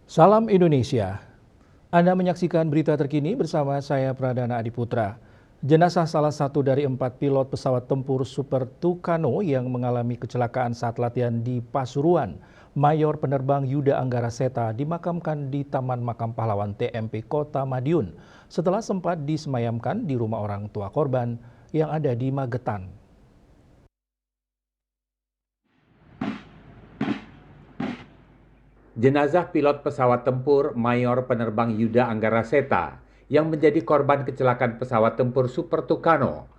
Salam Indonesia. Anda menyaksikan berita terkini bersama saya Pradana Adiputra. Jenazah salah satu dari 4 pilot pesawat tempur Super Tucano yang mengalami kecelakaan saat latihan di Pasuruan, Mayor Penerbang Yuda Anggara Seta dimakamkan di Taman Makam Pahlawan TMP Kota Madiun setelah sempat disemayamkan di rumah orang tua korban yang ada di Magetan. Jenazah pilot pesawat tempur Mayor Penerbang Yuda Anggara Seta yang menjadi korban kecelakaan pesawat tempur Super Tucano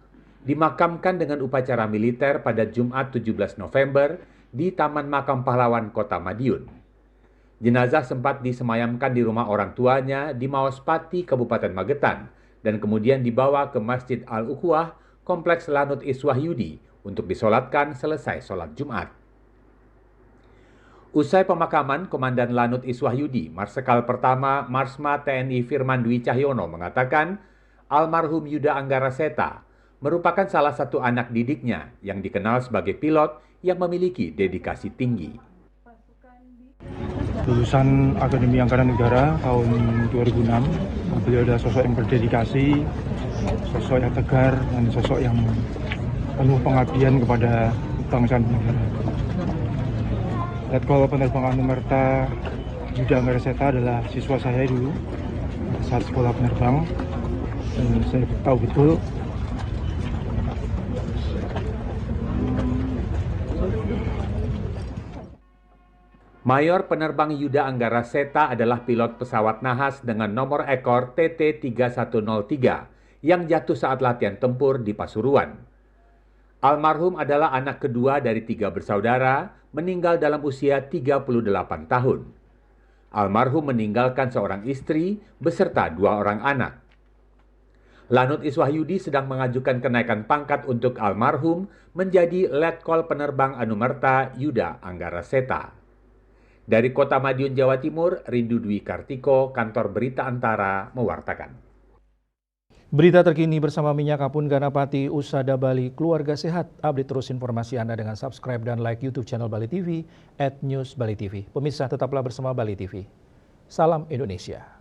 dimakamkan dengan upacara militer pada Jumat 17 November di Taman Makam Pahlawan Kota Madiun. Jenazah sempat disemayamkan di rumah orang tuanya di Maospati, Kabupaten Magetan, dan kemudian dibawa ke Masjid Al-Ukhuwah, Kompleks Lanut Iswahyudi untuk disolatkan selesai sholat Jumat. Usai pemakaman, Komandan Lanut Iswahyudi, Marsikal Pertama Marsma TNI Firman Dwi Cahyono mengatakan, almarhum Yuda Anggara Seta merupakan salah satu anak didiknya yang dikenal sebagai pilot yang memiliki dedikasi tinggi. Lulusan Akademi Angkatan Udara tahun 2006, beliau adalah sosok yang berdedikasi, sosok yang tegar, dan sosok yang penuh pengabdian kepada bangsa dan negara. Letkol Penerbangan Anumerta Yuda Anggara Seta adalah siswa saya dulu saat sekolah penerbang, dan saya tahu betul Mayor Penerbang Yuda Anggara Seta adalah pilot pesawat nahas dengan nomor ekor TT3103 yang jatuh saat latihan tempur di Pasuruan. Almarhum adalah anak kedua dari 3 bersaudara, meninggal dalam usia 38 tahun. Almarhum meninggalkan seorang istri beserta 2 orang anak. Lanut Iswahyudi sedang mengajukan kenaikan pangkat untuk almarhum menjadi Letkol Penerbang Anumerta Yuda Anggara Seta. Dari Kota Madiun, Jawa Timur, Rindu Dwi Kartiko, Kantor Berita Antara, mewartakan. Berita terkini bersama Minyak Kapun Ganapati Usada Bali Keluarga Sehat. Update terus informasi Anda dengan subscribe dan like YouTube channel Bali TV @newsbalitv. Pemirsa, tetaplah bersama Bali TV. Salam Indonesia.